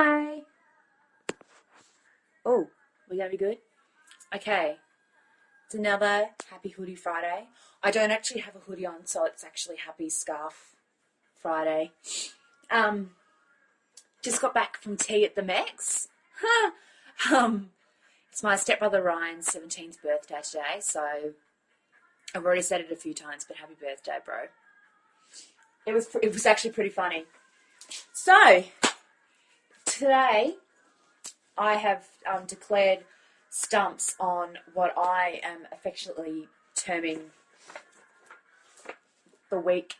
Hi. Oh, we're going to be good? Okay. It's another Happy Hoodie Friday. I don't actually have a hoodie on, so it's actually Happy Scarf Friday. Just got back from tea at the Mex. It's my stepbrother Ryan's 17th birthday today, so I've already said it a few times, but happy birthday, bro. It was actually pretty funny. So, today I have declared stumps on what I am affectionately terming the week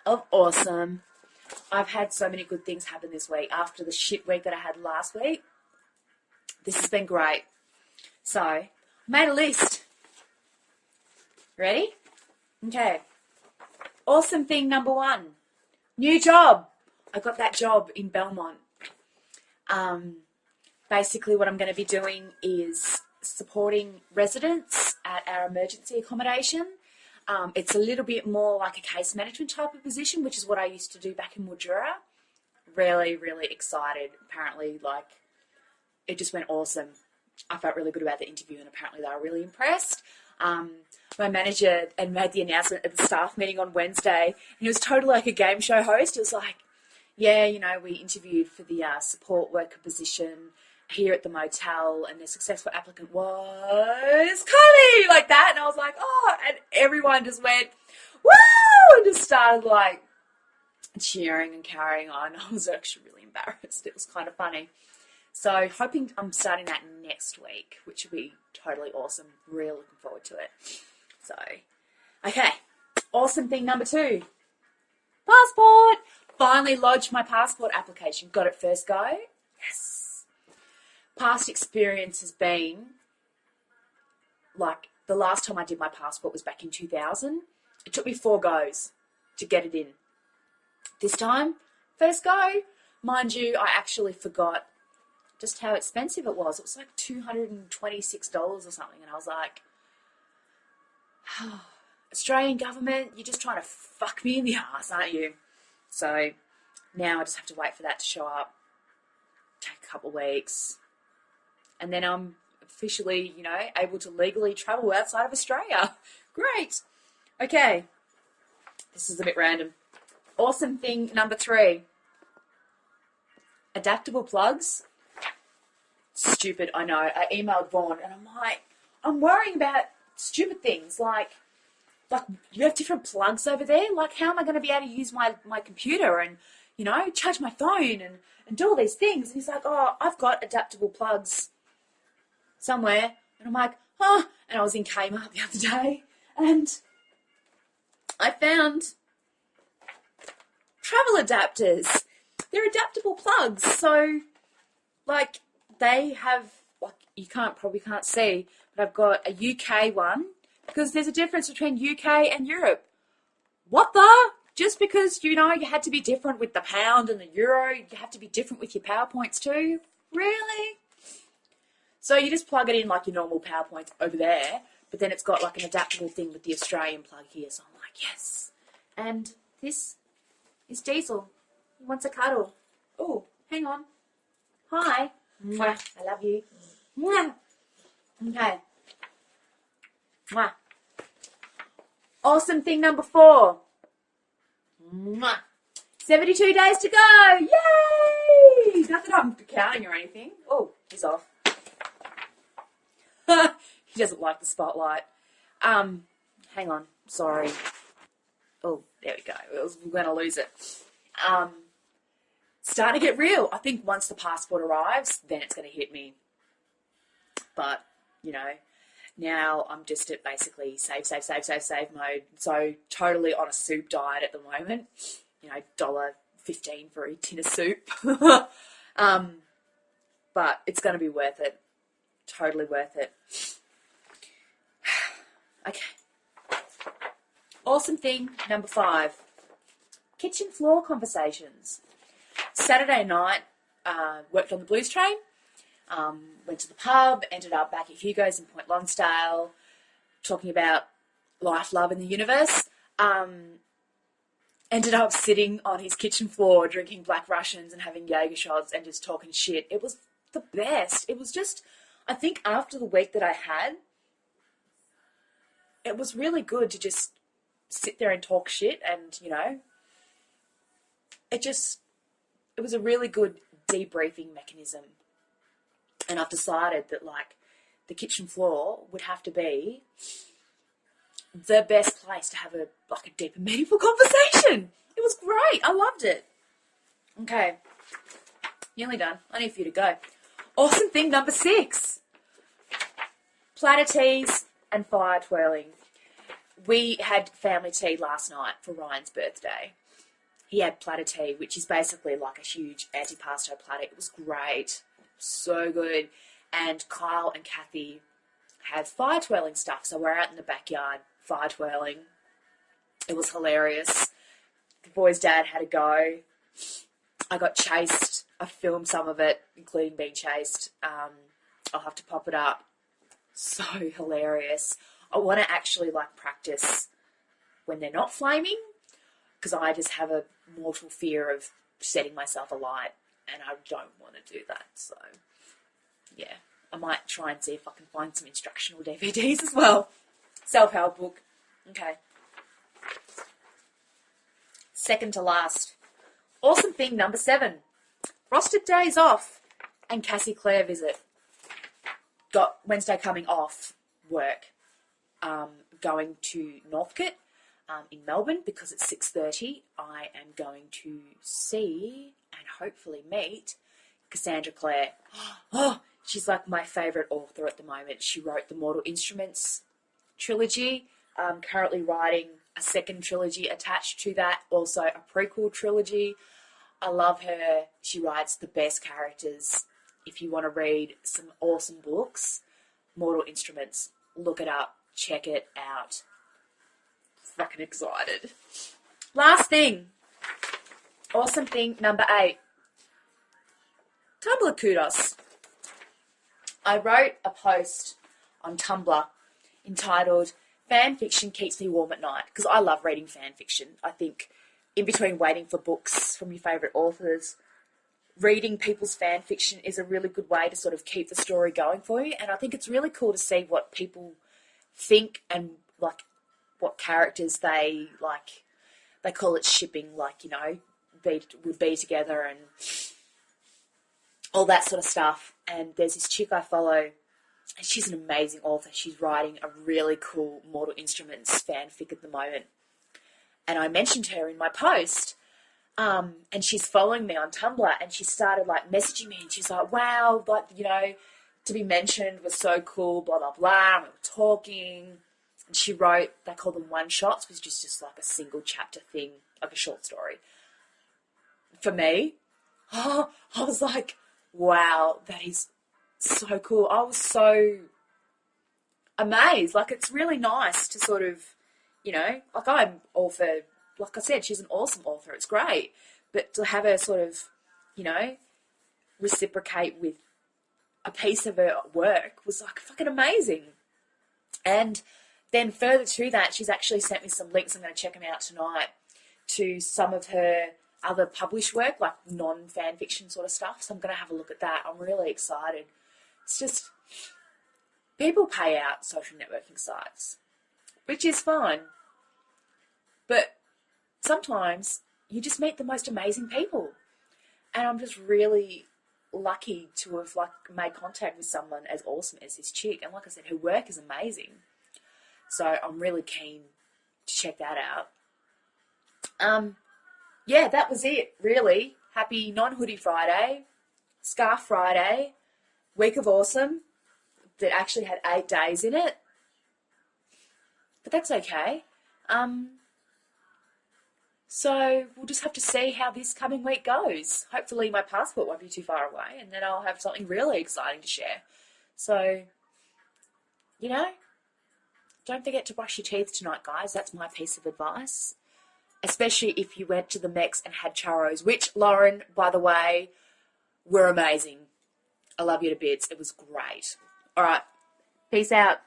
of awesome. I've had so many good things happen this week after the shit week that I had last week. This has been great. So, I made a list. Ready? Okay. Awesome thing number 1. New job. I got that job in Belmont. Basically what I'm going to be doing is supporting residents at our emergency accommodation. It's a little bit more like a case management type of position, which is what I used to do back in Mildura. Really, really excited. Apparently, it just went awesome. I felt really good about the interview, and apparently they were really impressed. My manager had made the announcement at the staff meeting on Wednesday, and he was totally like a game show host. He was like, yeah, we interviewed for the support worker position here at the motel, and the successful applicant was Kylie, like that. And I was like, oh, and everyone just went, woo, and just started cheering and carrying on. I was actually really embarrassed. It was kind of funny. So hoping I'm starting that next week, which will be totally awesome. Really looking forward to it. So, okay. Awesome thing number 2. Passport. Finally lodged my passport application. Got it first go. Yes. Past experience has been, the last time I did my passport was back in 2000. It took me 4 goes to get it in. This time, first go. Mind you, I actually forgot just how expensive it was. It was like $226 or something. And I was like, oh, Australian government, you're just trying to fuck me in the ass, aren't you? So now I just have to wait for that to show up. Take a couple of weeks. And then I'm officially, able to legally travel outside of Australia. Great. Okay. This is a bit random. Awesome thing number 3. Adaptable plugs. Stupid, I know. I emailed Vaughn and I'm like, I'm worrying about stupid things like you have different plugs over there. How am I going to be able to use my computer and, charge my phone and do all these things? And he's like, oh, I've got adaptable plugs somewhere. And I'm like, huh? And I was in Kmart the other day and I found travel adapters. They're adaptable plugs. So, they have, you probably can't see, but I've got a UK one because there's a difference between UK and Europe. What the? Just because, you had to be different with the pound and the euro, you have to be different with your PowerPoints too? Really? So you just plug it in like your normal PowerPoints over there, but then it's got an adaptable thing with the Australian plug here. So I'm like, yes. And this is Diesel. He wants a cuddle. Oh, hang on. Hi. Mwah. I love you. Mwah. Okay. Mwah. Awesome thing number 4. Mwah. 72 days to go. Yay! Not that I'm counting or anything. Oh, he's off. He doesn't like the spotlight. Hang on. Sorry. Oh, there we go. We're going to lose it. Starting to get real. I think once the passport arrives, then it's going to hit me. But, now I'm just at basically save mode. So totally on a soup diet at the moment. $1.15 for a tin of soup. But it's going to be worth it. Totally worth it. Okay. Awesome thing number 5. Kitchen floor conversations. Saturday night, worked on the Blues train, went to the pub, ended up back at Hugo's in Point Lonsdale, talking about life, love, and the universe. ended up sitting on his kitchen floor drinking Black Russians and having Jaeger shots and just talking shit. It was the best. It was just, I think after the week that I had, it was really good to just sit there and talk shit and, you know, it was a really good debriefing mechanism. And I've decided that, like, the kitchen floor would have to be the best place to have a deep and meaningful conversation. It was great. I loved it. Okay. Nearly done. I need for you to go. Awesome thing number 6. Platter teas and fire twirling. We had family tea last night for Ryan's birthday. He had platter tea, which is basically like a huge antipasto platter. It was great. So good. And Kyle and Kathy had fire twirling stuff. So we're out in the backyard fire twirling. It was hilarious. The boy's dad had a go. I got chased. I filmed some of it, including being chased. I'll have to pop it up. So hilarious. I want to actually practice when they're not flaming, because I just have a mortal fear of setting myself alight, and I don't want to do that. So, yeah, I might try and see if I can find some instructional DVDs as well. Self-help book. Okay. Second to last. Awesome thing number 7. Frosted days off and Cassie Claire visit. Got Wednesday coming off work. Going to Northcote in Melbourne because it's 6:30. I am going to see and hopefully meet Cassandra Clare. Oh, she's like my favourite author at the moment. She wrote the Mortal Instruments trilogy. Currently writing a second trilogy attached to that, also a prequel trilogy. I love her. She writes the best characters. If you want to read some awesome books, Mortal Instruments, look it up, check it out. Fucking excited. Last thing. Awesome thing number 8. Tumblr kudos. I wrote a post on Tumblr entitled Fan Fiction Keeps Me Warm at Night, because I love reading fan fiction. I think in between waiting for books from your favourite authors, reading people's fan fiction is a really good way to sort of keep the story going for you. And I think it's really cool to see what people think and what characters they like. They call it shipping, would be together and all that sort of stuff. And there's this chick I follow, and she's an amazing author. She's writing a really cool Mortal Instruments fanfic at the moment. And I mentioned her in my post, and she's following me on Tumblr, and she started messaging me, and she's like, wow, to be mentioned was so cool, blah, blah, blah. And we were talking, and she wrote, they call them one-shots, which is just like a single chapter thing, like a short story. For me, I was like, wow, that is so cool. I was so amazed. It's really nice to sort of, I'm all for, like I said, she's an awesome author. It's great. But to have her sort of, reciprocate with a piece of her work was fucking amazing. And then further to that, she's actually sent me some links. I'm going to check them out tonight, to some of her other published work, non-fan fiction sort of stuff. So I'm going to have a look at that. I'm really excited. It's just, people pay out social networking sites, which is fine. But sometimes you just meet the most amazing people. And I'm just really lucky to have made contact with someone as awesome as this chick. And like I said, her work is amazing. So I'm really keen to check that out. Yeah, that was it, really. Happy non-Hoodie Friday, Scarf Friday, week of awesome that actually had 8 days in it. But that's okay. So we'll just have to see how this coming week goes. Hopefully my passport won't be too far away, and then I'll have something really exciting to share. So, don't forget to brush your teeth tonight, guys. That's my piece of advice. Especially if you went to the Mex and had churros, which, Lauren, by the way, were amazing. I love you to bits. It was great. All right. Peace out.